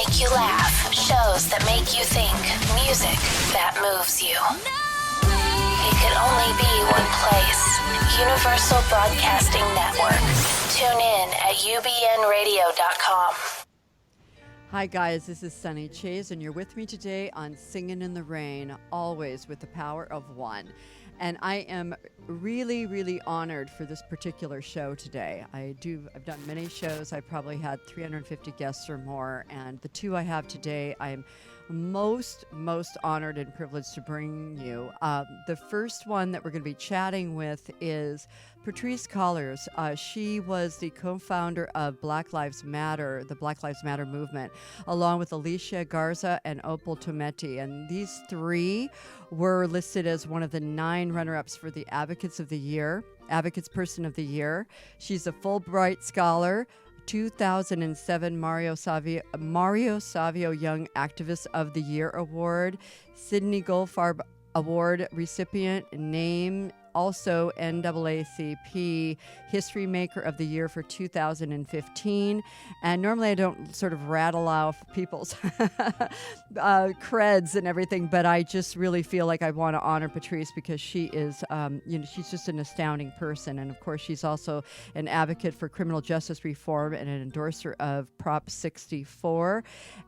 make you laugh, shows that make you think, music that moves you. It could only be one place. Universal Broadcasting Network. Tune in at ubnradio.com. Hi guys, this is Sunny Chayes, and you're with me today on Singin' in the Rain, always with the power of one. And I am really, really honored for this particular show today. I've done many shows. I probably had 350 guests or more, and the two I have today, I'm most honored and privileged to bring you. The first one that we're going to be chatting with is Patrisse Cullors. She was the co-founder of Black Lives Matter, the Black Lives Matter movement, along with Alicia Garza and Opal Tometi. And these three were listed as one of the 9 runner-ups for the Advocates Person of the Year. She's a Fulbright Scholar, 2007 Mario Savio Young Activist of the Year Award, Sidney Goldfarb Award recipient, named also NAACP History Maker of the Year for 2015. And normally I don't sort of rattle off people's creds and everything, but I just really feel like I want to honor Patrisse because she is, she's just an astounding person. And of course, she's also an advocate for criminal justice reform and an endorser of Prop 64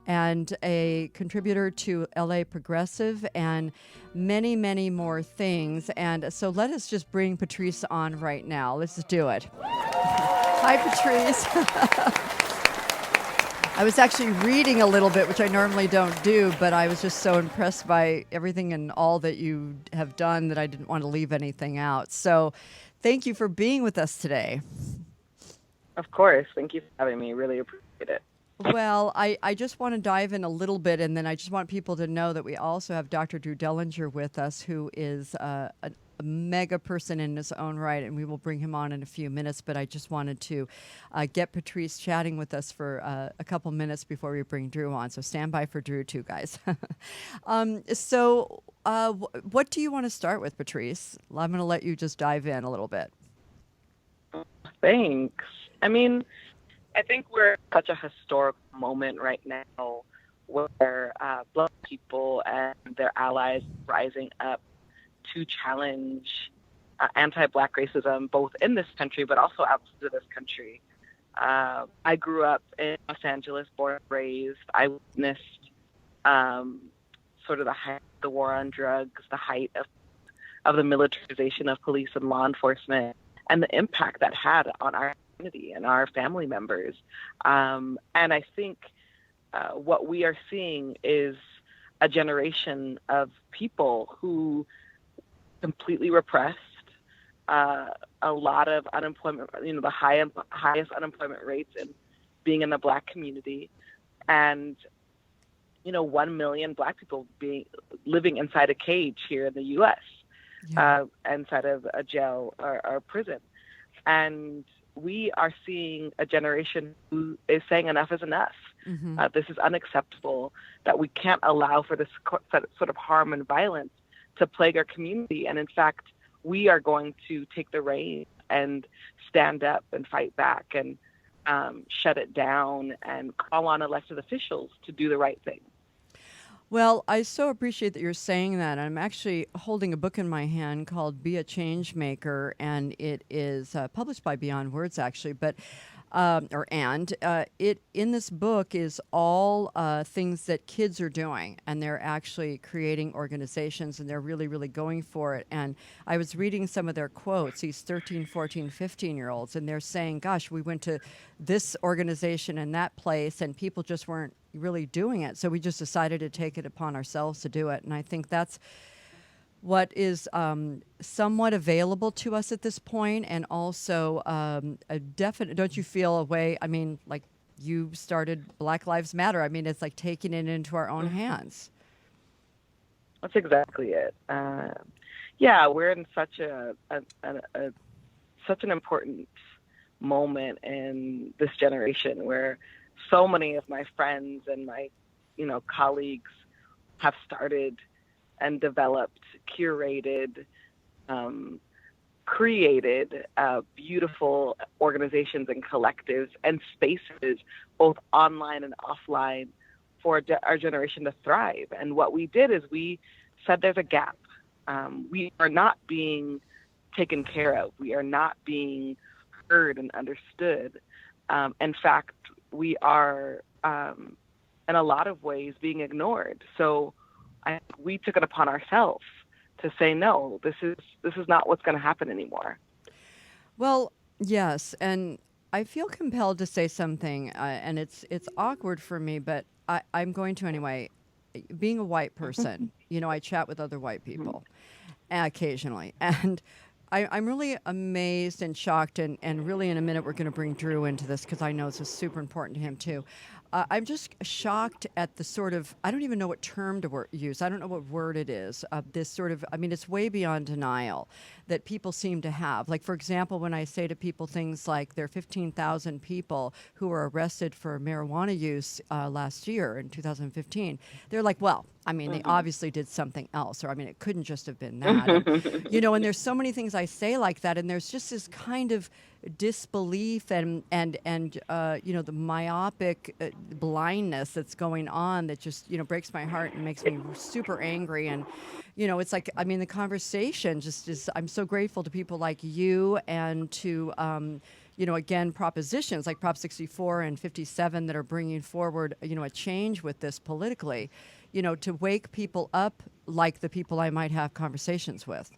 and a contributor to LA Progressive and many, many more things. And so let us just bring Patrisse on right now. Let's do it. Hi, Patrisse. I was actually reading a little bit, which I normally don't do, but I was just so impressed by everything and all that you have done that I didn't want to leave anything out. So thank you for being with us today. Of course. Thank you for having me. Really appreciate it. Well, I just want to dive in a little bit, and then I just want people to know that we also have Dr. Drew Dellinger with us, who is a mega person in his own right, and we will bring him on in a few minutes. But I just wanted to get Patrisse chatting with us for a couple minutes before we bring Drew on. So stand by for Drew too, guys. What do you want to start with, Patrisse? I'm going to let you just dive in a little bit. Thanks. I think we're at such a historic moment right now where Black people and their allies are rising up to challenge anti-Black racism, both in this country but also outside of this country. I grew up in Los Angeles, born and raised. I witnessed sort of the height of the war on drugs, the height of the militarization of police and law enforcement, and the impact that had on our community and our family members. And I think what we are seeing is a generation of people who completely repressed, a lot of unemployment, the highest unemployment rates in being in the Black community, and 1 million Black people living inside a cage here in the U.S., inside of a jail or prison. And we are seeing a generation who is saying enough is enough. Mm-hmm. This is unacceptable, that we can't allow for this sort of harm and violence to plague our community. And in fact, we are going to take the reins and stand up and fight back and shut it down and call on elected officials to do the right thing. Well, I so appreciate that you're saying that. I'm actually holding a book in my hand called Be a Change Maker, and it is published by Beyond Words, actually. But it in this book is all things that kids are doing, and they're actually creating organizations, and they're really, really going for it. And I was reading some of their quotes, these 13, 14, 15-year-olds, and they're saying, gosh, we went to this organization and that place, and people just weren't really doing it. So we just decided to take it upon ourselves to do it. And I think that's what is somewhat available to us at this point, and also a definite, don't you feel a way, like you started Black Lives Matter. It's like taking it into our own hands. That's exactly it. We're in such such an important moment in this generation where so many of my friends and my, colleagues have started and developed, curated, created beautiful organizations and collectives and spaces, both online and offline, for our generation to thrive. And what we did is we said there's a gap. We are not being taken care of. We are not being heard and understood. In fact, we are, in a lot of ways, being ignored. So we took it upon ourselves to say, no, this is not what's going to happen anymore. Well, yes, and I feel compelled to say something, and it's awkward for me, but I'm going to anyway. Being a white person, I chat with other white people occasionally, and I'm really amazed and shocked, and really in a minute we're going to bring Drew into this because I know this is super important to him too. I'm just shocked at the sort of, I don't even know what term to use. I don't know what word it is. This sort of, it's way beyond denial that people seem to have. Like, for example, when I say to people things like there are 15,000 people who were arrested for marijuana use last year in 2015, they're like, well, they obviously did something else, or it couldn't just have been that. And, and there's so many things I say like that, and there's just this kind of disbelief and the myopic blindness that's going on that just breaks my heart and makes me super angry. And it's like the conversation just is. I'm so grateful to people like you and to again, propositions like Prop 64 and 57 that are bringing forward a change with this politically, to wake people up like the people I might have conversations with.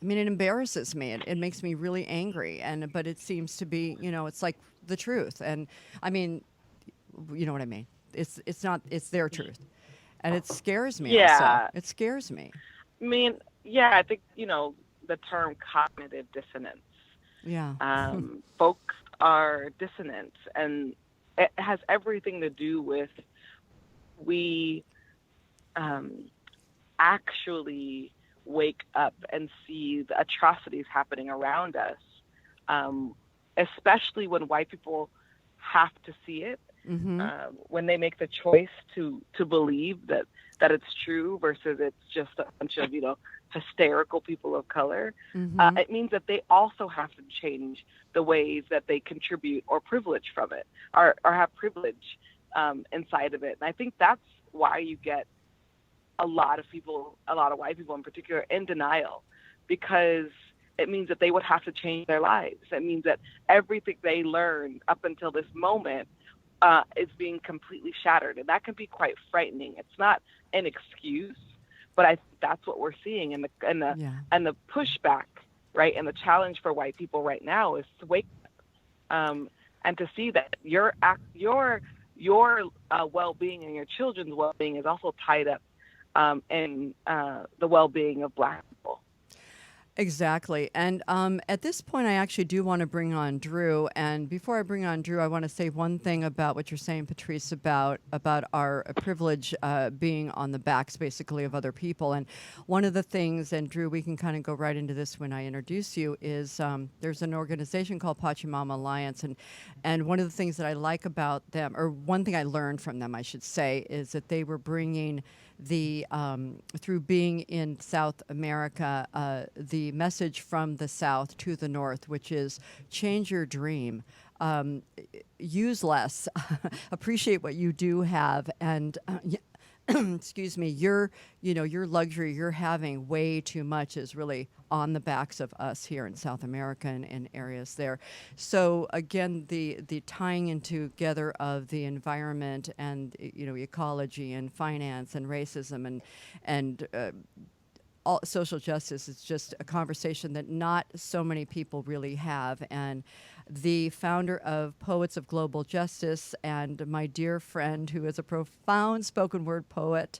It embarrasses me. It makes me really angry, but it seems to be, it's like the truth. And you know what I mean? It's not, it's their truth. And it scares me also. It scares me. I think, the term cognitive dissonance. Yeah. Folks are dissonant, and it has everything to do with we actually wake up and see the atrocities happening around us, especially when white people have to see it, when they make the choice to believe that it's true versus it's just a bunch of hysterical people of color. It means that they also have to change the ways that they contribute or privilege from it, or have privilege inside of it. And I think that's why you get a lot of white people in particular, in denial, because it means that they would have to change their lives. It means that everything they learned up until this moment is being completely shattered. And that can be quite frightening. It's not an excuse, but I think that's what we're seeing. And the pushback, right, and the challenge for white people right now is to wake up and to see that your well-being and your children's well-being is also tied up and the well-being of Black people. Exactly. And at this point, I actually do want to bring on Drew. And before I bring on Drew, I want to say one thing about what you're saying, Patrisse, about our privilege being on the backs, basically, of other people. And one of the things, and Drew, we can kind of go right into this when I introduce you, is there's an organization called Pachamama Alliance. And one of the things that I like about them, or one thing I learned from them, I should say, is that they were bringing through being in South America, the message from the South to the North, which is change your dream, use less, appreciate what you do have, and excuse me, your luxury you're having way too much is really on the backs of us here in South America and in areas there. So again, the tying in together of the environment and ecology and finance and racism and all social justice is just a conversation that not so many people really have. And the founder of Poets of Global Justice and my dear friend who is a profound spoken word poet,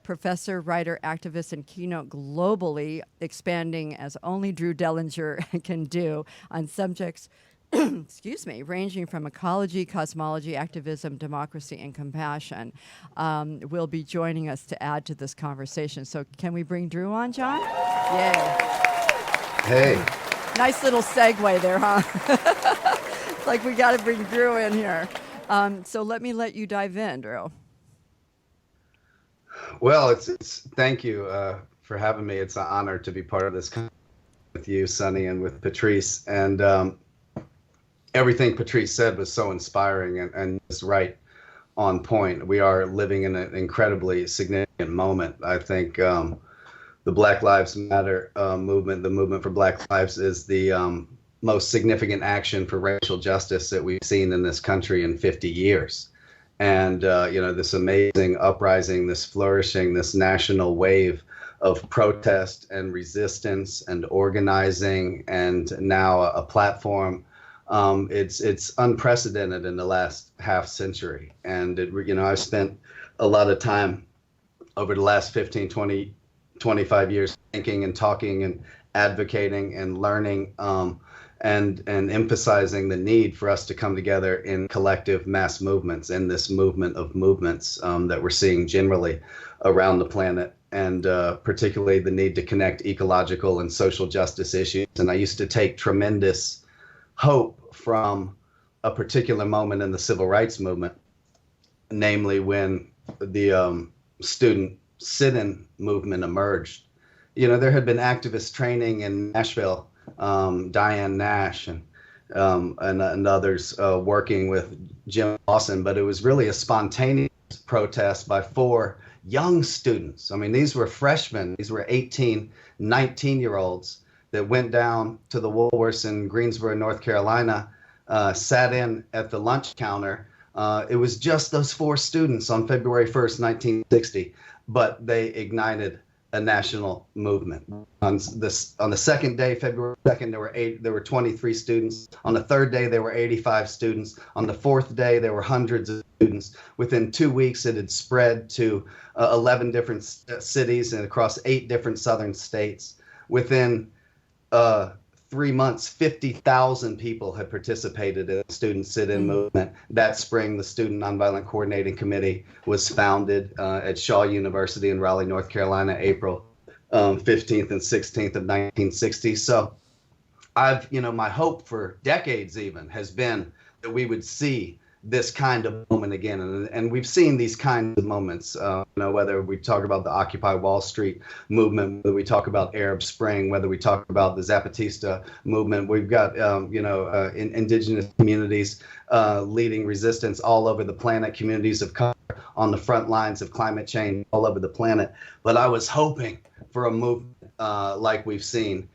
professor, writer, activist, and keynote globally, expanding as only Drew Dellinger can do on subjects excuse me, ranging from ecology, cosmology, activism, democracy, and compassion, will be joining us to add to this conversation. So can we bring Drew on, John? Yay. Hey. Nice little segue there, huh? It's like we got to bring Drew in here. So let you dive in, Drew. Well, it's thank you for having me. It's an honor to be part of this with you, Sunny, and with Patrisse. And everything Patrisse said was so inspiring and is right. on point. We are living in an incredibly significant moment. I think the Black Lives Matter movement, the movement for Black Lives, is the most significant action for racial justice that we've seen in this country in 50 years. And, this amazing uprising, this flourishing, this national wave of protest and resistance and organizing, and now a platform. It's unprecedented in the last half century. And, I've spent a lot of time over the last 15, 20, 25 years thinking and talking and advocating and learning and emphasizing the need for us to come together in collective mass movements, in this movement of movements that we're seeing generally around the planet, and particularly the need to connect ecological and social justice issues. And I used to take tremendous hope from a particular moment in the civil rights movement, namely when the student sit-in movement emerged. There had been activist training in Nashville, Diane Nash and others working with Jim Lawson, but it was really a spontaneous protest by 4 young students. I mean, these were freshmen. These were 18, 19-year-olds that went down to the Woolworths in Greensboro, North Carolina, sat in at the lunch counter. It was just those 4 students on February 1st, 1960, but they ignited a national movement. On the second day, February 2nd, there were 23 students. On the third day, there were 85 students. On the fourth day, there were hundreds of students. Within 2 weeks, it had spread to 11 different cities and across 8 different southern states. Within 3 months, 50,000 people had participated in the student sit-in movement. That spring, the Student Nonviolent Coordinating Committee was founded at Shaw University in Raleigh, North Carolina, April 15th and 16th of 1960. So my hope for decades even has been that we would see this kind of moment again. And we've seen these kinds of moments, whether we talk about the Occupy Wall Street movement, whether we talk about Arab Spring, whether we talk about the Zapatista movement. We've got, indigenous communities leading resistance all over the planet, communities of color on the front lines of climate change all over the planet. But I was hoping for a movement like we've seen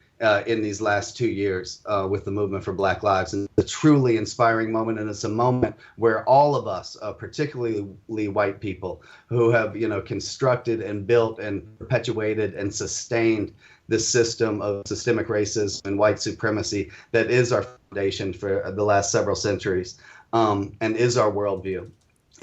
in these last 2 years with the movement for Black Lives. And it's a truly inspiring moment, and it's a moment where all of us, particularly white people, who have constructed and built and perpetuated and sustained this system of systemic racism and white supremacy that is our foundation for the last several centuries, and is our worldview.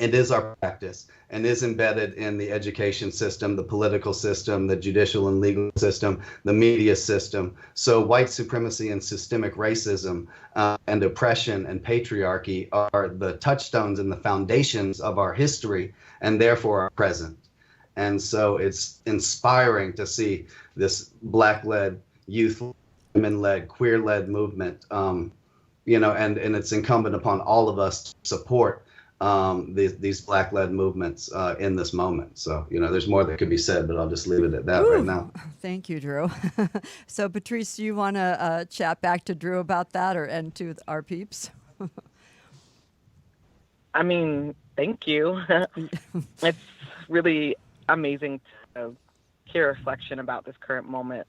It is our practice, and is embedded in the education system, the political system, the judicial and legal system, the media system. So white supremacy and systemic racism and oppression and patriarchy are the touchstones and the foundations of our history, and therefore our present. And so it's inspiring to see this Black-led, youth, women-led, queer-led movement, and it's incumbent upon all of us to support these Black-led movements in this moment. So, there's more that could be said, but I'll just leave it at that right now. Thank you, Drew. So, Patrisse, do you want to chat back to Drew about that, and to our peeps? I mean, thank you. It's really amazing to hear a reflection about this current moment.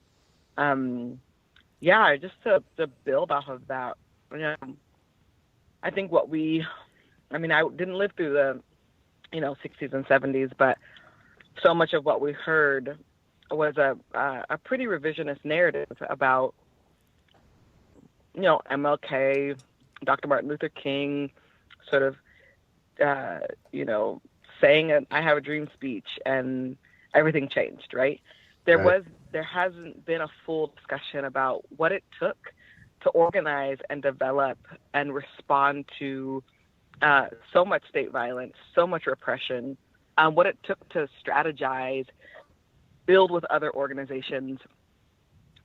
Just to build off of that, I think I didn't live through the, 60s and 70s, but so much of what we heard was a pretty revisionist narrative about, MLK, Dr. Martin Luther King, sort of, saying I have a dream speech, and everything changed, right? There hasn't been a full discussion about what it took to organize and develop and respond to so much state violence, so much repression, what it took to strategize, build with other organizations.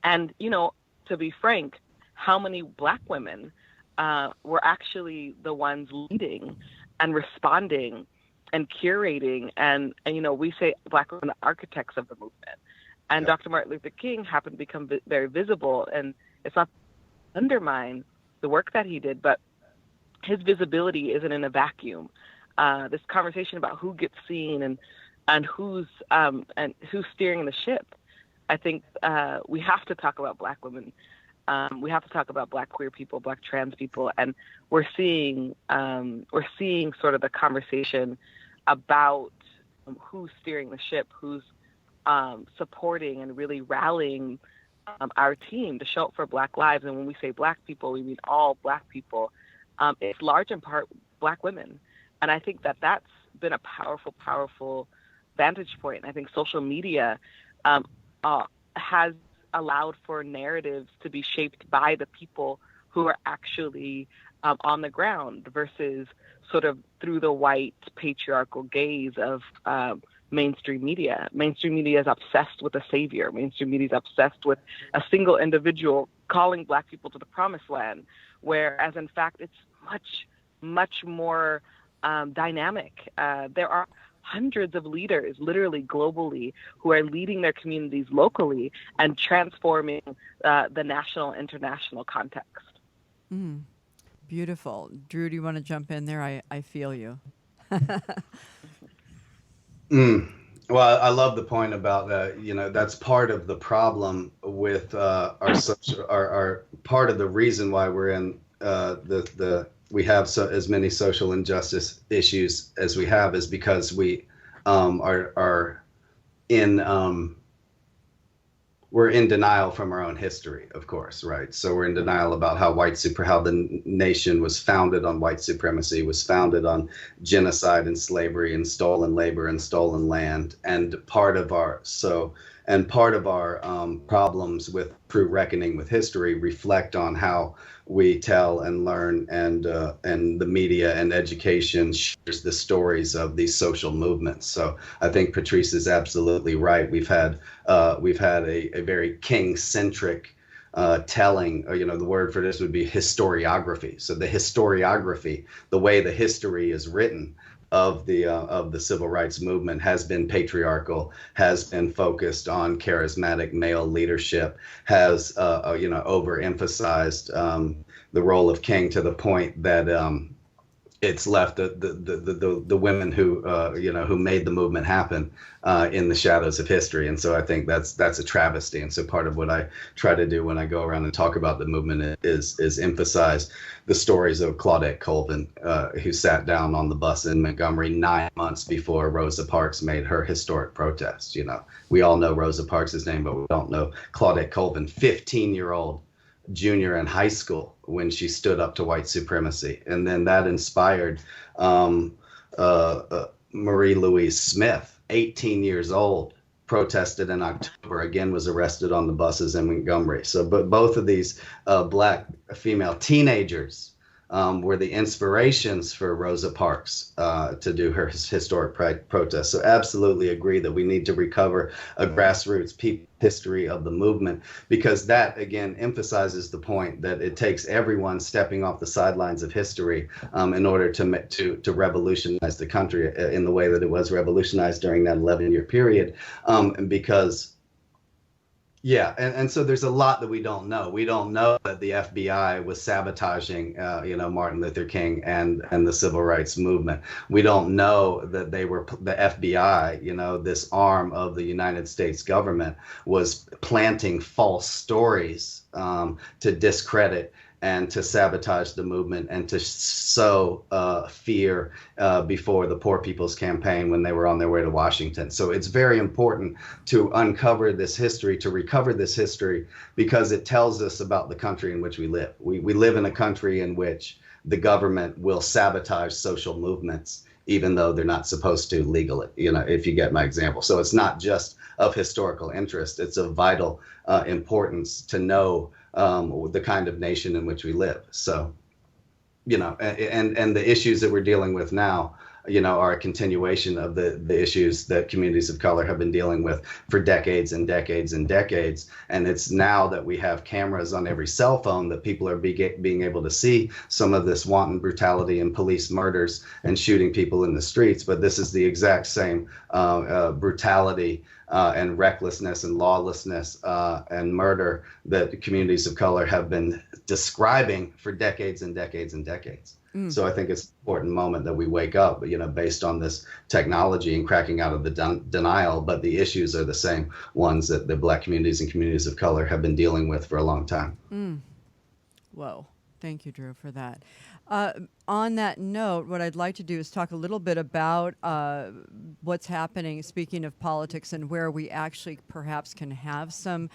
And, to be frank, how many Black women were actually the ones leading and responding and curating. And we say Black women are architects of the movement. And Dr. Martin Luther King happened to become very visible. And it's not to undermine the work that he did, but his visibility isn't in a vacuum. this conversation about who gets seen and who's steering the ship. I think we have to talk about Black women. We have to talk about Black queer people, Black trans people, and we're seeing sort of the conversation about who's steering the ship, who's supporting and really rallying our team to show up for Black lives. And when we say Black people, we mean all Black people. It's large in part Black women, and I think that that's been a powerful vantage point. And I think social media has allowed for narratives to be shaped by the people who are actually on the ground versus sort of through the white patriarchal gaze of mainstream media. Mainstream media is obsessed with a savior. Mainstream media is obsessed with a single individual calling Black people to the promised land, whereas in fact it's much more dynamic. There are hundreds of leaders, literally globally, who are leading their communities locally and transforming the national, international context. Beautiful. Drew, do you want to jump in there? I feel you. Well, I love the point about that's part of the problem with our part of the reason why we're in we have as many social injustice issues as we have is because we are in we're in denial from our own history, of course, right? So we're in denial about how how the nation was founded on white supremacy, was founded on genocide and slavery and stolen labor and stolen land, and part of our problems with true reckoning with history reflect on how we tell and learn, and the media and education shares the stories of these social movements. So I think Patrisse is absolutely right. We've had a very king-centric telling, the word for this would be historiography. So the historiography, the way the history is written of the civil rights movement has been patriarchal, has been focused on charismatic male leadership, has overemphasized the role of king to the point that it's left the women who made the movement happen in the shadows of history. And so I think that's a travesty. And so part of what I try to do when I go around and talk about the movement is emphasize the stories of Claudette Colvin, who sat down on the bus in Montgomery 9 months before Rosa Parks made her historic protest. We all know Rosa Parks' name, but we don't know Claudette Colvin, 15-year-old junior in high school when she stood up to white supremacy. And then that inspired Marie Louise Smith, 18 years old, protested in October, again was arrested on the buses in Montgomery. So but both of these Black female teenagers were the inspirations for Rosa Parks to do her historic protest. So absolutely agree that we need to recover a grassroots history of the movement, because that again emphasizes the point that it takes everyone stepping off the sidelines of history in order to revolutionize the country in the way that it was revolutionized during that 11-year period. And so there's a lot that we don't know. We don't know that the FBI was sabotaging, Martin Luther King and the civil rights movement. We don't know that they were the FBI, this arm of the United States government, was planting false stories to discredit and to sabotage the movement and to sow fear before the Poor People's Campaign when they were on their way to Washington. So it's very important to uncover this history, to recover this history, because it tells us about the country in which we live. We live in a country in which the government will sabotage social movements, even though they're not supposed to legally, if you get my example. So it's not just of historical interest. It's of vital importance to know the kind of nation in which we live. So, and the issues that we're dealing with now, are a continuation of the issues that communities of color have been dealing with for decades and decades and decades. And it's now that we have cameras on every cell phone that people are being able to see some of this wanton brutality and police murders and shooting people in the streets. But this is the exact same brutality and recklessness and lawlessness and murder that communities of color have been describing for decades and decades and decades. So I think it's an important moment that we wake up, based on this technology and cracking out of the denial. But the issues are the same ones that the Black communities and communities of color have been dealing with for a long time. Whoa. Thank you, Drew, for that. On that note, what I'd like to do is talk a little bit about what's happening, speaking of politics, and where we actually perhaps can have some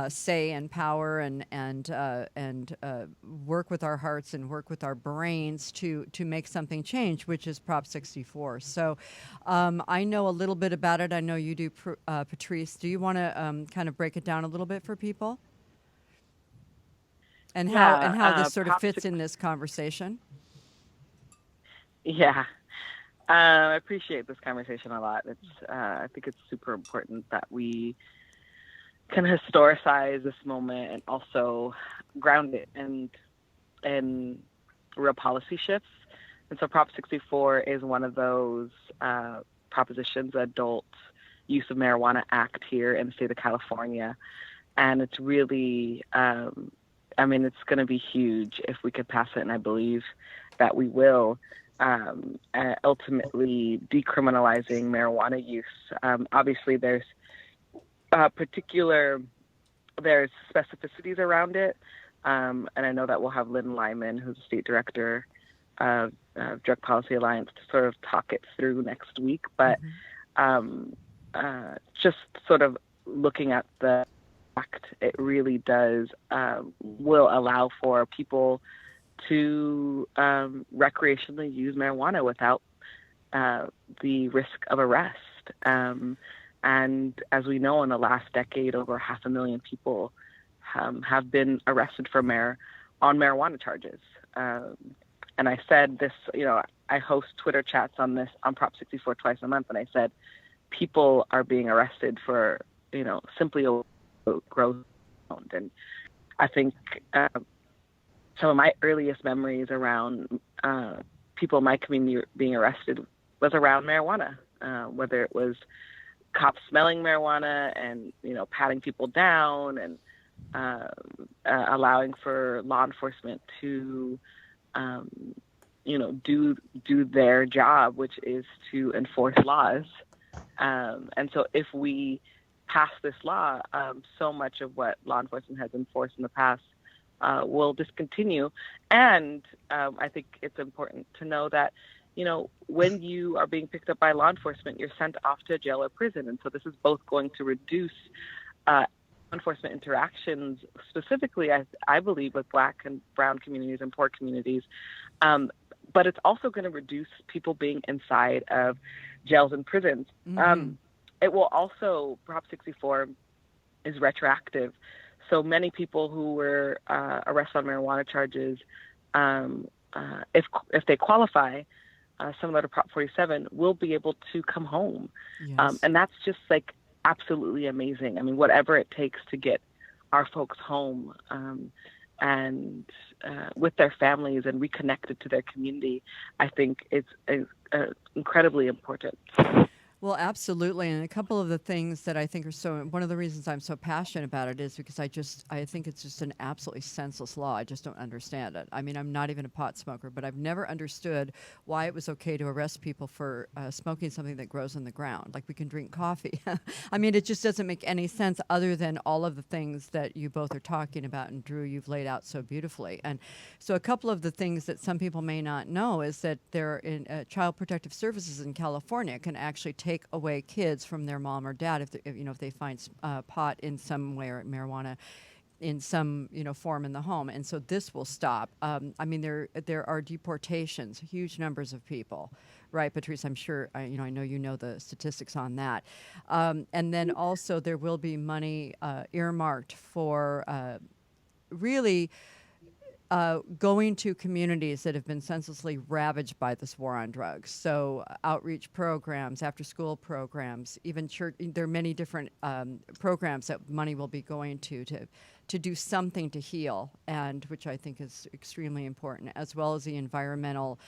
say and power and work with our hearts and work with our brains to make something change, which is Prop 64. So I know a little bit about it. I know you do, Patrisse. Do you want to kind of break it down a little bit for people? And how this sort of fits in this conversation? Yeah, I appreciate this conversation a lot. I think it's super important that we can historicize this moment and also ground it in real policy shifts. And so Prop 64 is one of those propositions, Adult Use of Marijuana Act here in the state of California. And it's really, it's going to be huge if we could pass it, and I believe that we will, ultimately decriminalizing marijuana use. Obviously, there's specificities around it, and I know that we'll have Lynn Lyman, who's the state director of Drug Policy Alliance, to sort of talk it through next week. But just sort of looking at the act, it really does will allow for people to recreationally use marijuana without the risk of arrest. And as we know, in the last decade, over 500,000 people have been arrested for on marijuana charges. And I said this, I host Twitter chats on Prop 64 twice a month, and I said people are being arrested for, simply growth. And I think some of my earliest memories around people in my community being arrested was around marijuana, whether it was cops smelling marijuana and, patting people down and allowing for law enforcement to, do their job, which is to enforce laws. And so if we pass this law, so much of what law enforcement has enforced in the past will discontinue. And I think it's important to know that, when you are being picked up by law enforcement, you're sent off to jail or prison. And so this is both going to reduce law enforcement interactions, specifically, I believe, with Black and brown communities and poor communities. But it's also going to reduce people being inside of jails and prisons. It will also, Prop 64 is retroactive. So many people who were arrested on marijuana charges, if they qualify, similar to Prop 47, will be able to come home. Yes. And that's just absolutely amazing. I mean, whatever it takes to get our folks home and with their families and reconnected to their community, I think it's incredibly important. Well, absolutely. And a couple of the things that I think are one of the reasons I'm so passionate about it is because I think it's just an absolutely senseless law. I just don't understand it. I mean, I'm not even a pot smoker, but I've never understood why it was okay to arrest people for smoking something that grows in the ground. Like, we can drink coffee. I mean, it just doesn't make any sense other than all of the things that you both are talking about. And Drew, you've laid out so beautifully. And so a couple of the things that some people may not know is that there in Child Protective Services in California can actually take away kids from their mom or dad if they find pot in some way or marijuana in some form in the home, and so this will stop. I mean, there are deportations, huge numbers of people, right, Patrisse? I'm sure I know you know the statistics on that, and then also there will be money earmarked for really. Going to communities that have been senselessly ravaged by this war on drugs. So outreach programs, after-school programs, even church. There are many different programs that money will be going to do something to heal, and which I think is extremely important, as well as the environmental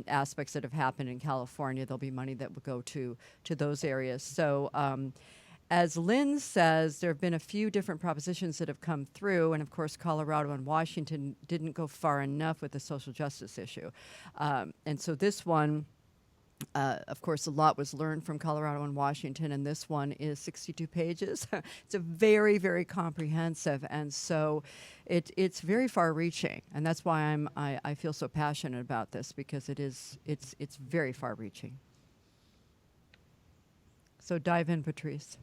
aspects that have happened in California. There'll be money that will go to those areas. So. As Lynn says, there have been a few different propositions that have come through, and of course, Colorado and Washington didn't go far enough with the social justice issue. And so this one, of course, a lot was learned from Colorado and Washington, and this one is 62 pages. It's a very, very comprehensive, and so it's very far-reaching, and that's why I feel so passionate about this, because it's very far-reaching. So dive in, Patrisse.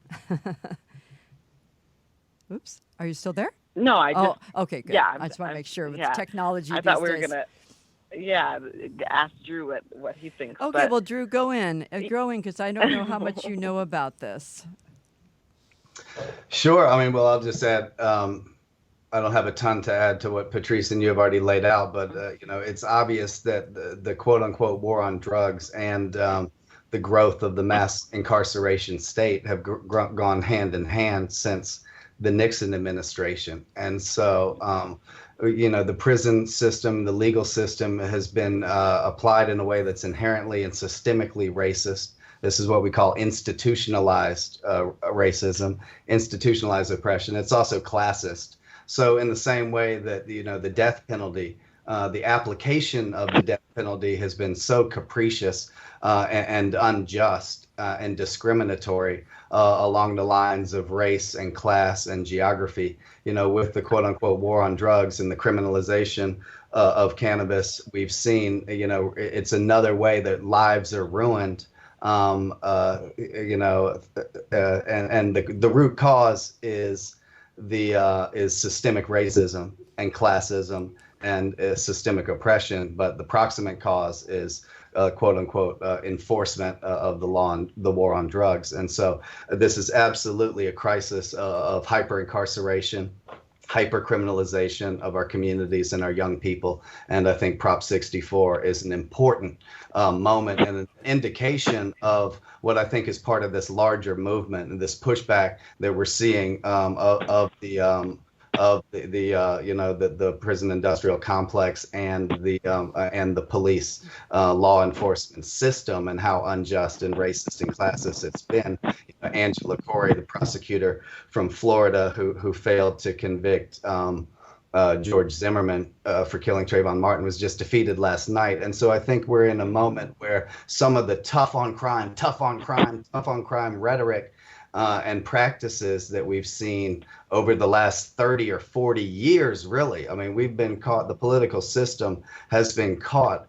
Oops, are you still there? No, I just. Oh, okay, good. Yeah, I just want to make sure with yeah. technology. I thought these we were days. gonna. Yeah, ask Drew what he thinks. Okay, but well, Drew, go in, because I don't know how much you know about this. Sure. I mean, well, I'll just add. I don't have a ton to add to what Patrisse and you have already laid out, but it's obvious that the quote unquote war on drugs and the growth of the mass incarceration state have gone hand in hand since the Nixon administration. And so, the prison system, the legal system has been applied in a way that's inherently and systemically racist. This is what we call institutionalized racism, institutionalized oppression. It's also classist. So in the same way that, the death penalty, the application of the death penalty has been so capricious and unjust and discriminatory along the lines of race and class and geography, with the quote unquote war on drugs and the criminalization of cannabis, we've seen, it's another way that lives are ruined. And the root cause is systemic racism and classism and systemic oppression, but the proximate cause is quote unquote enforcement of the law and the war on drugs. And so this is absolutely a crisis of hyper incarceration, hyper criminalization of our communities and our young people. And I think Prop 64 is an important moment and an indication of what I think is part of this larger movement and this pushback that we're seeing of the prison industrial complex and the police law enforcement system, and how unjust and racist and classist it's been. Angela Corey, the prosecutor from Florida who failed to convict George Zimmerman for killing Trayvon Martin, was just defeated last night. And so I think we're in a moment where some of the tough on crime rhetoric and practices that we've seen over the last 30 or 40 years, really. I mean, we've been caught, the political system has been caught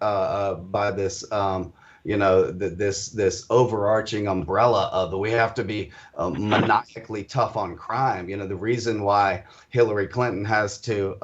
by this, this overarching umbrella of we have to be maniacally tough on crime. The reason why Hillary Clinton has to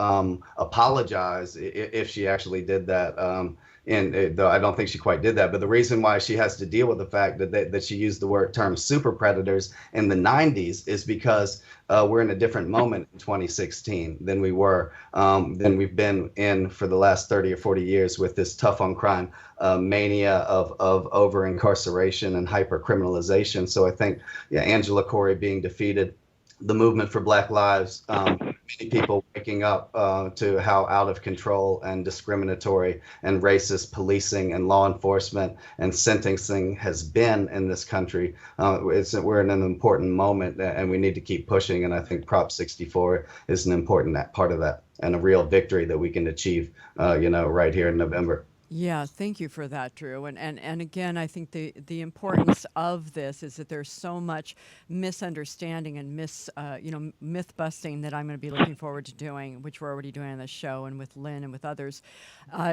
apologize, if she actually did that, though I don't think she quite did that, but the reason why she has to deal with the fact that she used the term super predators in the 90s is because we're in a different moment in 2016 than we've been in for the last 30 or 40 years, with this tough on crime mania of over incarceration and hyper criminalization. So I think, Angela Corey being defeated, the movement for Black Lives, many people waking up to how out of control and discriminatory and racist policing and law enforcement and sentencing has been in this country. We're in an important moment, and we need to keep pushing. And I think Prop 64 is an important part of that, and a real victory that we can achieve, right here in November. Yeah, thank you for that, Drew. And again, I think the importance of this is that there's so much misunderstanding and myth busting that I'm going to be looking forward to doing, which we're already doing on this show and with Lynn and with others,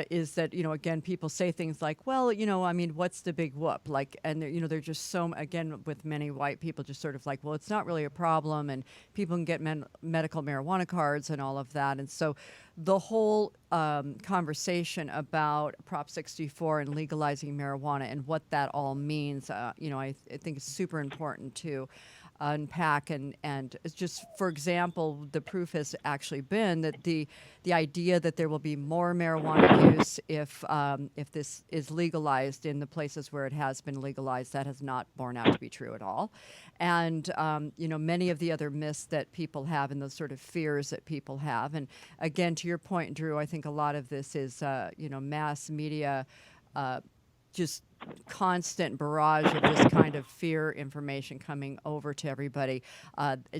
is that, again, people say things like, well, what's the big whoop? And they're just so, again, with many white people just sort of like, well, it's not really a problem, and people can get medical marijuana cards and all of that. And so the whole conversation about Prop 64 and legalizing marijuana and what that all means, I think is super important to unpack. And it's just, for example, the proof has actually been that the idea that there will be more marijuana use if this is legalized in the places where it has been legalized, that has not borne out to be true at all. And, many of the other myths that people have and those sort of fears that people have. And again, to your point, Drew, I think a lot of this is, mass media just constant barrage of this kind of fear information coming over to everybody,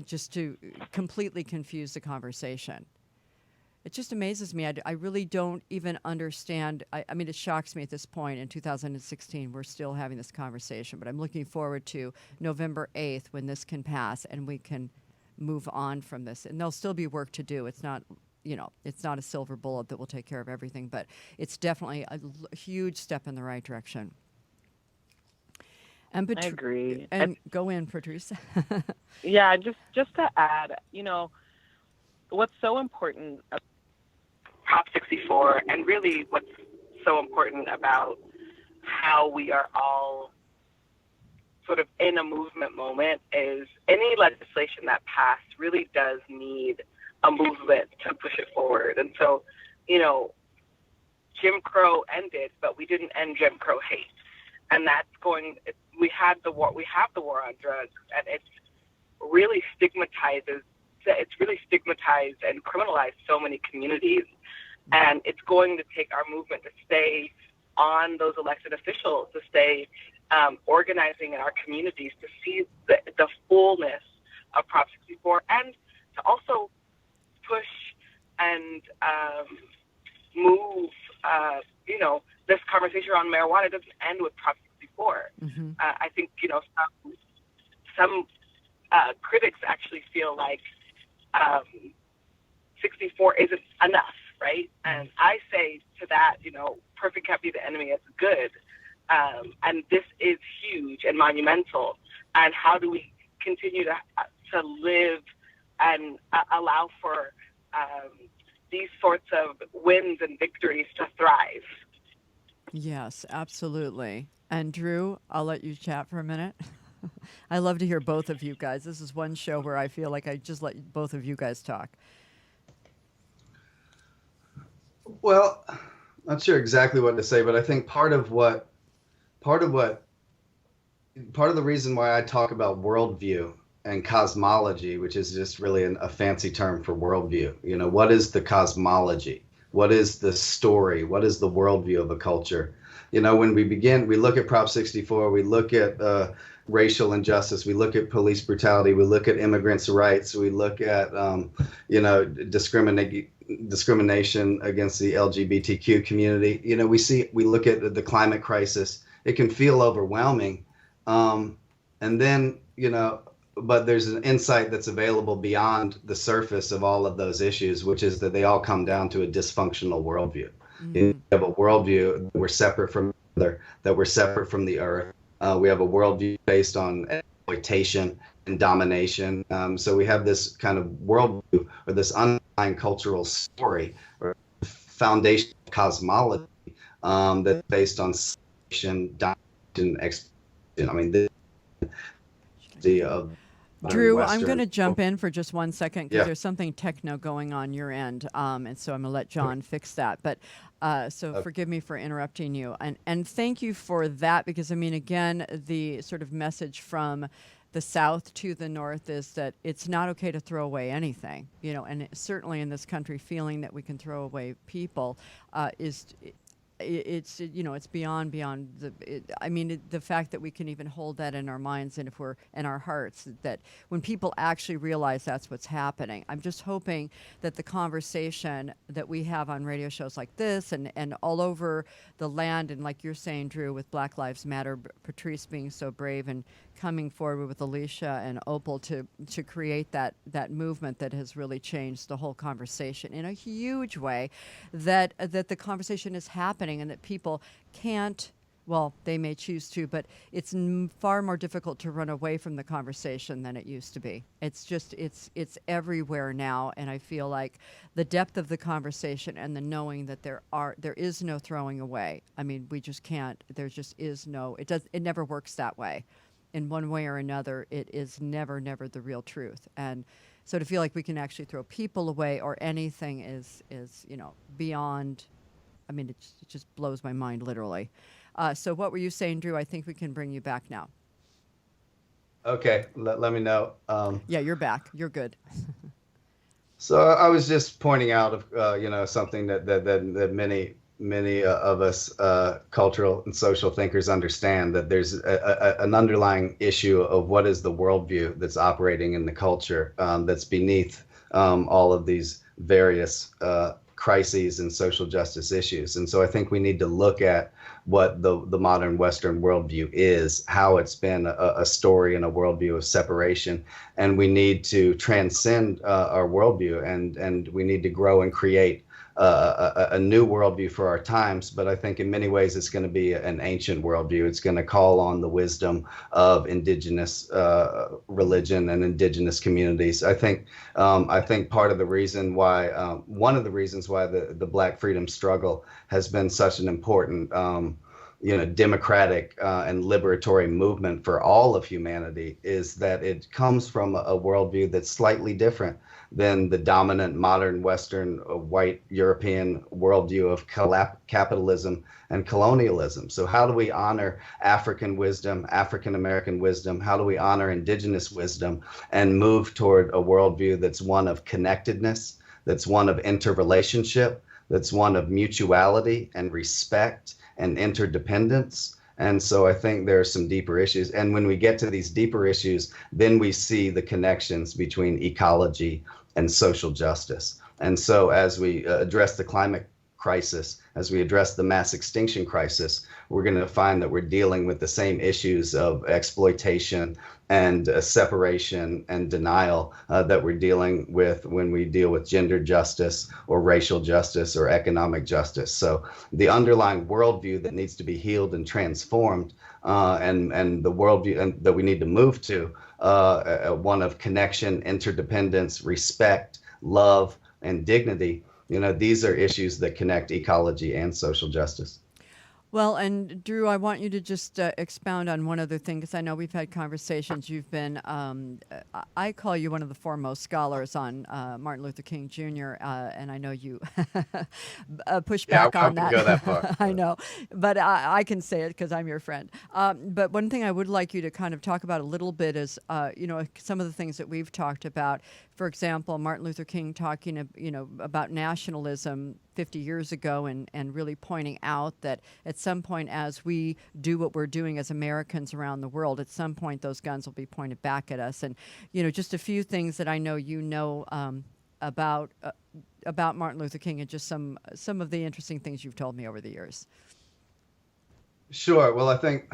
just to completely confuse the conversation. It just amazes me. I really don't even understand. I mean, it shocks me at this point in 2016. We're still having this conversation, but I'm looking forward to November 8th when this can pass and we can move on from this. And there'll still be work to do. It's not, it's not a silver bullet that will take care of everything, but it's definitely a huge step in the right direction. And I agree. And go in, Patrisse. Yeah, just to add, what's so important about Prop 64, and really what's so important about how we are all sort of in a movement moment, is any legislation that passed really does need a movement to push it forward. And so, Jim Crow ended, but we didn't end Jim Crow hate. And that's we have the war on drugs, and it's really stigmatized and criminalized so many communities. And it's going to take our movement to stay on those elected officials, to stay organizing in our communities, to see the fullness of Prop 64, and to also push and move, this conversation around marijuana doesn't end with Prop 64. Mm-hmm. I think, some critics actually feel like 64 isn't enough, right? And I say to that, perfect can't be the enemy of good. And this is huge and monumental. And how do we continue to live and allow for these sorts of wins and victories to thrive? Yes, absolutely. And Drew, I'll let you chat for a minute. I love to hear both of you guys. This is one show where I feel like I just let both of you guys talk. Well, not sure exactly what to say, but I think part of the reason why I talk about worldview and cosmology, which is just really a fancy term for worldview. What is the cosmology? What is the story? What is the worldview of a culture? When we look at Prop 64, we look at racial injustice, we look at police brutality, we look at immigrants' rights, we look at discrimination against the LGBTQ community. We look at the climate crisis. It can feel overwhelming, and then but there's an insight that's available beyond the surface of all of those issues, which is that they all come down to a dysfunctional worldview. Mm-hmm. We have a worldview that we're separate from that we're separate from the earth. We have a worldview based on exploitation and domination. So we have this kind of worldview, or this underlying cultural story, or foundation of cosmology that's based on domination, exploitation. I mean, Drew, I'm going to jump in for just 1 second because there's something techno going on your end, and so I'm going to let John fix that. But forgive me for interrupting you, and thank you for that, because again, the sort of message from the South to the North is that it's not okay to throw away anything, and certainly in this country, feeling that we can throw away people it's beyond the fact that we can even hold that in our minds, and if we're in our hearts, that when people actually realize that's what's happening. I'm just hoping that the conversation that we have on radio shows like this and all over the land, and like you're saying, Drew, with Black Lives Matter, Patrisse being so brave and coming forward with Alicia and Opal to create that movement that has really changed the whole conversation in a huge way, that the conversation is happening, and that people can't, well, they may choose to, but it's far more difficult to run away from the conversation than it used to be. It's just, it's everywhere now, and I feel like the depth of the conversation and the knowing that there is no throwing away. We just can't, there just is no, it never works that way. In one way or another, it is never the real truth. And so to feel like we can actually throw people away or anything is beyond, it just blows my mind, literally. So what were you saying, Drew? I think we can bring you back now. Okay, let me know. Yeah, you're back. You're good. So I was just pointing out, something that many of us cultural and social thinkers understand that there's an underlying issue of what is the worldview that's operating in the culture that's beneath all of these various crises and social justice issues. And so I think we need to look at what the modern Western worldview is, how it's been a story and a worldview of separation. And we need to transcend our worldview, and we need to grow and create a new worldview for our times. But I think in many ways it's going to be an ancient worldview. It's going to call on the wisdom of indigenous religion and indigenous communities. I think part of the reason why, one of the reasons why the Black freedom struggle has been such an important democratic and liberatory movement for all of humanity is that it comes from a worldview that's slightly different than the dominant modern Western white European worldview of capitalism and colonialism. So how do we honor African wisdom, African American wisdom? How do we honor indigenous wisdom and move toward a worldview that's one of connectedness, that's one of interrelationship, that's one of mutuality and respect and interdependence? And so I think there are some deeper issues. And when we get to these deeper issues, then we see the connections between ecology and social justice. And so as we address the climate crisis, as we address the mass extinction crisis, we're going to find that we're dealing with the same issues of exploitation and separation and denial that we're dealing with when we deal with gender justice or racial justice or economic justice. So the underlying worldview that needs to be healed and transformed, and the worldview that we need to move to, one of connection, interdependence, respect, love, and dignity. These are issues that connect ecology and social justice. Well, and Drew, I want you to just expound on one other thing, because I know we've had conversations. You've been, I call you one of the foremost scholars on Martin Luther King Jr., and I know you push back on that. Go that far. I know, but I can say it because I'm your friend. But one thing I would like you to kind of talk about a little bit is, some of the things that we've talked about. For example, Martin Luther King talking, about nationalism 50 years ago, and really pointing out that at some point, as we do what we're doing as Americans around the world, at some point those guns will be pointed back at us. And just a few things that I know about Martin Luther King, and just some of the interesting things you've told me over the years. Sure. Well, I think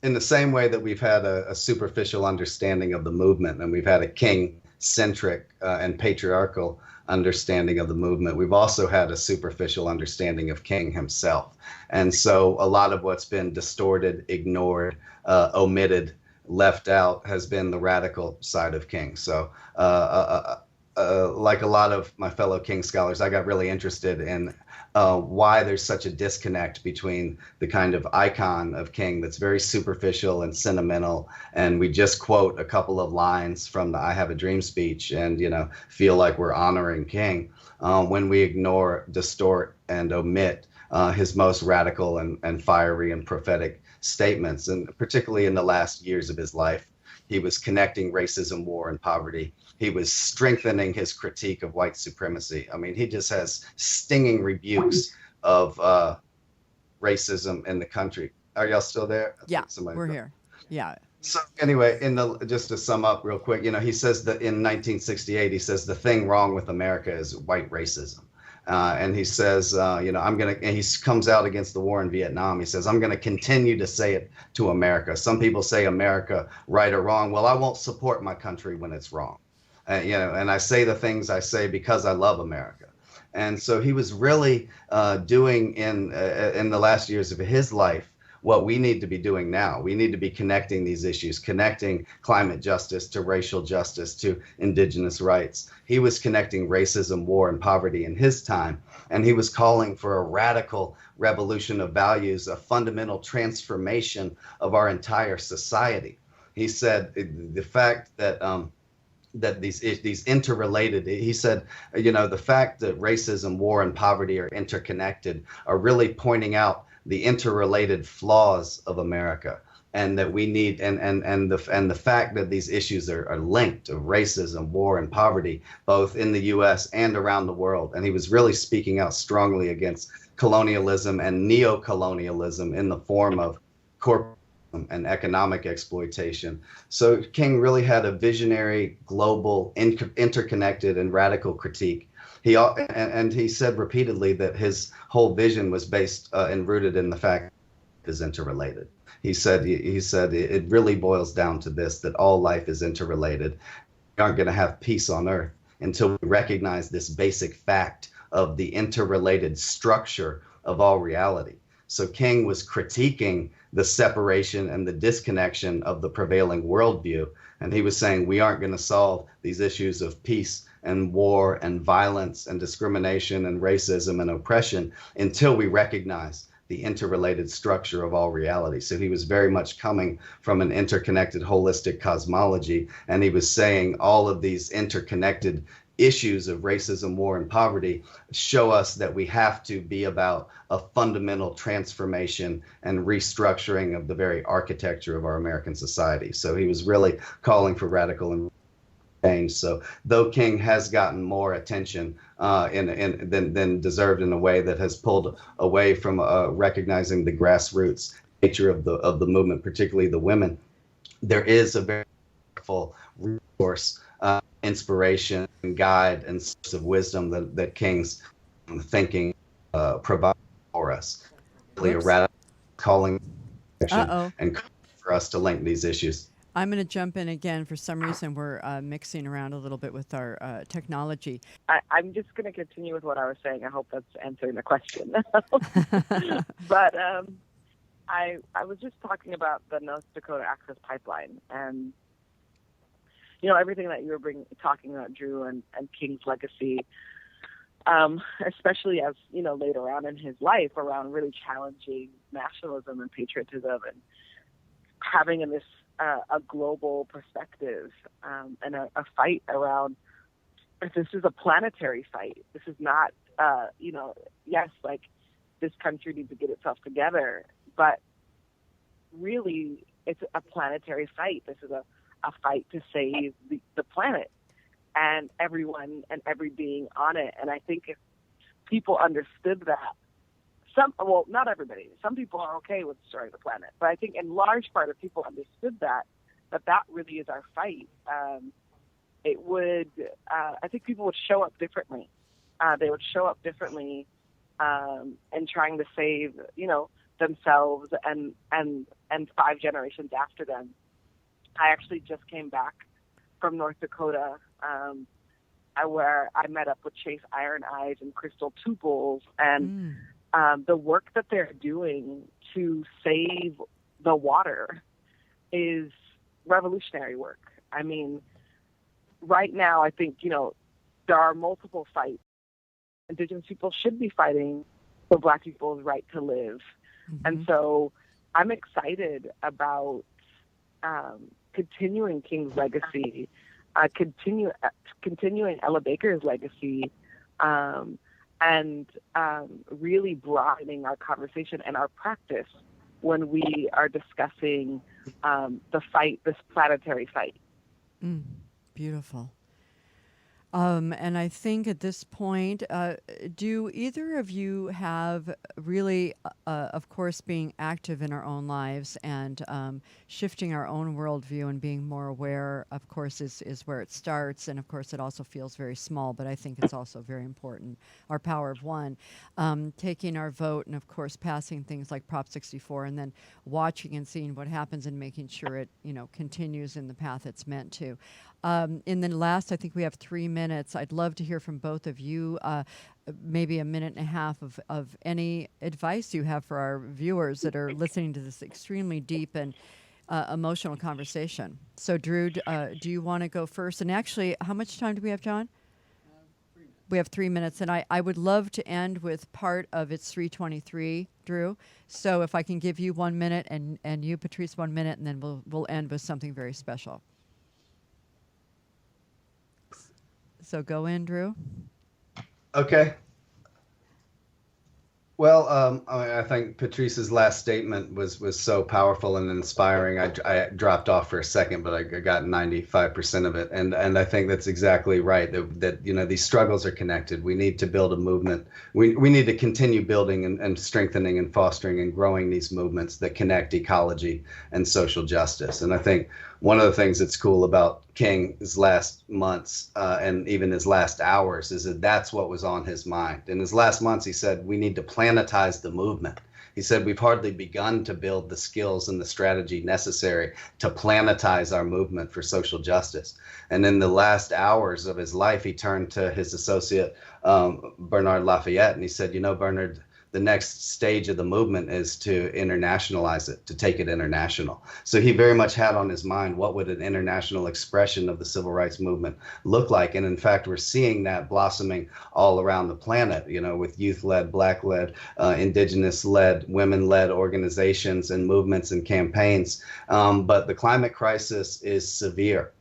in the same way that we've had a superficial understanding of the movement, and we've had a King-centric and patriarchal understanding of the movement, we've also had a superficial understanding of King himself. And so a lot of what's been distorted, ignored, omitted, left out has been the radical side of King. So like a lot of my fellow King scholars, I got really interested in why there's such a disconnect between the kind of icon of King that's very superficial and sentimental, and we just quote a couple of lines from the I Have a Dream speech and feel like we're honoring King, when we ignore, distort, and omit his most radical and fiery and prophetic statements. And particularly in the last years of his life, he was connecting racism, war, and poverty. He was strengthening his critique of white supremacy. I mean, he just has stinging rebukes of racism in the country. Are y'all still there? Yeah, we're here. Yeah. So anyway, just to sum up real quick, he says that in 1968, he says the thing wrong with America is white racism. And he says, and he comes out against the war in Vietnam. He says, I'm going to continue to say it to America. Some people say America right or wrong. Well, I won't support my country when it's wrong. And I say the things I say because I love America. And so he was really doing in the last years of his life what we need to be doing now. We need to be connecting these issues, connecting climate justice to racial justice to indigenous rights. He was connecting racism, war, and poverty in his time, and he was calling for a radical revolution of values, a fundamental transformation of our entire society. He said the fact that that these interrelated, he said, the fact that racism, war, and poverty are interconnected are really pointing out the interrelated flaws of America, and that we need, and the fact that these issues are linked, of racism, war, and poverty, both in the U.S. and around the world. And he was really speaking out strongly against colonialism and neo-colonialism in the form of corporate and economic exploitation. So King really had a visionary, global, interconnected, and radical critique. And he said repeatedly that his whole vision was based and rooted in the fact that it is interrelated. He said it really boils down to this, that all life is interrelated. We aren't going to have peace on earth until we recognize this basic fact of the interrelated structure of all reality. So King was critiquing the separation and the disconnection of the prevailing worldview. And he was saying we aren't going to solve these issues of peace and war and violence and discrimination and racism and oppression until we recognize the interrelated structure of all reality. So he was very much coming from an interconnected, holistic cosmology. And he was saying all of these interconnected issues of racism, war, and poverty show us that we have to be about a fundamental transformation and restructuring of the very architecture of our American society. So he was really calling for radical change. So though King has gotten more attention than deserved in a way that has pulled away from recognizing the grassroots nature of the movement, particularly the women, there is a very powerful resource, inspiration, and guide, and source of wisdom that King's thinking provides for us. Really a radical calling and for us to link these issues. I'm going to jump in again. For some reason, we're mixing around a little bit with our technology. I'm just going to continue with what I was saying. I hope that's answering the question. But I was just talking about the North Dakota Access Pipeline and, you know, everything that you were talking about, Drew, and King's legacy, especially as, you know, later on in his life around really challenging nationalism and patriotism and having in this a global perspective and a fight around, if this is a planetary fight. This is not, you know, yes, like this country needs to get itself together, but really it's a planetary fight. This is a fight to save the planet and everyone and every being on it. And I think if people understood that, not everybody, some people are okay with destroying the planet, but I think in large part if people understood that really is our fight, it would, I think people would show up differently. They would show up differently in trying to save, you know, themselves and 5 generations after them. I actually just came back from North Dakota, where I met up with Chayes Iron Eyes and Crystal Tuples, and the work that they're doing to save the water is revolutionary work. I mean, right now, I think, you know, there are multiple fights. Indigenous people should be fighting for Black people's right to live. Mm-hmm. And so I'm excited about continuing King's legacy, continuing Ella Baker's legacy, and really broadening our conversation and our practice when we are discussing the fight, this planetary fight. Beautiful. And I think at this point, do either of you have really, of course, being active in our own lives and shifting our own worldview and being more aware, of course, is where it starts. And of course, it also feels very small, but I think it's also very important. Our power of one, taking our vote and, of course, passing things like Prop 64 and then watching and seeing what happens and making sure it, you know, continues in the path it's meant to. In the last, I think we have 3 minutes. I'd love to hear from both of you, maybe a minute and a half of any advice you have for our viewers that are listening to this extremely deep and emotional conversation. So, Drew, do you want to go first? And actually, how much time do we have, John? 3 minutes. We have 3 minutes, and I would love to end with part of It's 3:23, Drew. So if I can give you 1 minute and you, Patrisse, 1 minute, and then we'll end with something very special. So go in, Drew. Okay. Well, I think Patrisse's last statement was so powerful and inspiring. I dropped off for a second, but I got 95% of it, and I think that's exactly right. That these struggles are connected. We need to build a movement. We need to continue building and strengthening and fostering and growing these movements that connect ecology and social justice. And I think one of the things that's cool about King's last months and even his last hours is that that's what was on his mind. In his last months, he said, we need to planetize the movement. He said, we've hardly begun to build the skills and the strategy necessary to planetize our movement for social justice. And in the last hours of his life, he turned to his associate, Bernard Lafayette, and he said, Bernard, the next stage of the movement is to internationalize it, to take it international. So he very much had on his mind, what would an international expression of the civil rights movement look like? And in fact, we're seeing that blossoming all around the planet, with youth-led, Black-led, indigenous-led, women-led organizations and movements and campaigns. But the climate crisis is severe.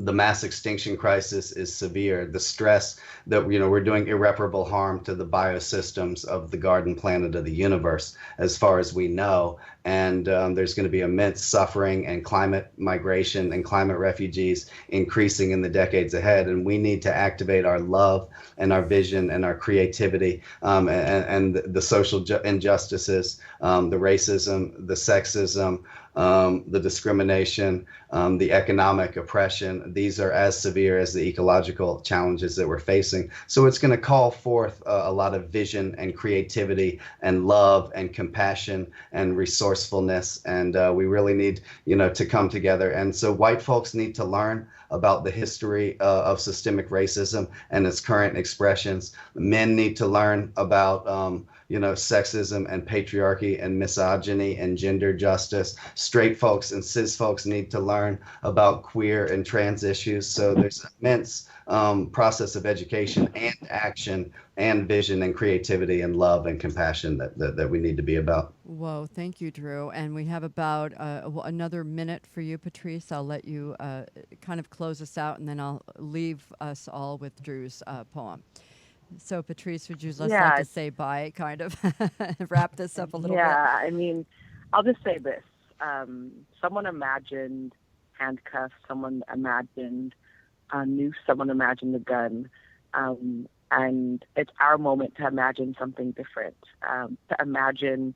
The mass extinction crisis is severe. The stress that we're doing irreparable harm to the biosystems of the garden planet of the universe, as far as we know. And there's going to be immense suffering and climate migration and climate refugees increasing in the decades ahead. And we need to activate our love and our vision and our creativity and the social injustices, the racism, the sexism, the discrimination, the economic oppression. These are as severe as the ecological challenges that we're facing. So it's going to call forth a lot of vision and creativity and love and compassion and resourcefulness. And we really need, to come together. And so white folks need to learn about the history of systemic racism and its current expressions. Men need to learn about sexism and patriarchy and misogyny and gender justice. Straight folks and cis folks need to learn about queer and trans issues. So there's an immense process of education and action and vision and creativity and love and compassion that we need to be about. Whoa, thank you, Drew. And we have about another minute for you, Patrisse. I'll let you kind of close us out, and then I'll leave us all with Drew's poem. So, Patrisse, would you just like to say bye, kind of wrap this up a little bit? Yeah, I mean, I'll just say this. Someone imagined handcuffs, someone imagined a noose, someone imagined a gun. And it's our moment to imagine something different, to imagine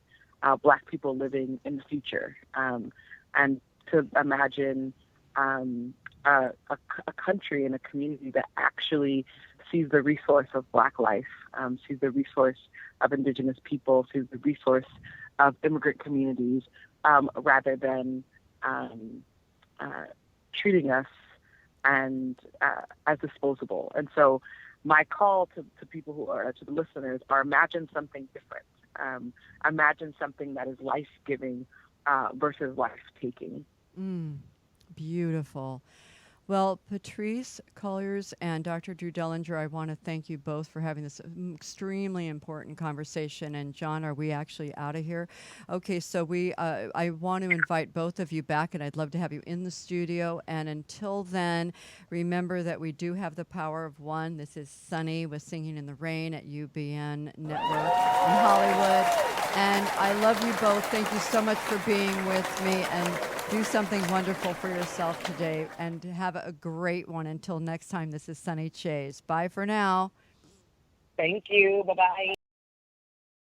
Black people living in the future, and to imagine a country and a community that actually sees the resource of Black life, sees the resource of Indigenous people, sees the resource of immigrant communities, rather than treating us and as disposable. And so my call to people who are, to the listeners, are imagine something different. Imagine something that is life-giving versus life-taking. Beautiful. Well, Patrisse Cullors and Dr. Drew Dellinger, I want to thank you both for having this extremely important conversation. And John, are we actually out of here? Okay, so I want to invite both of you back, and I'd love to have you in the studio. And until then, remember that we do have the power of one. This is Sunny with Singing in the Rain at UBN Network in Hollywood. And I love you both. Thank you so much for being with me, and do something wonderful for yourself today, and have a great one. Until next time, this is Sunny Chayes. Bye for now. Thank you. Bye-bye.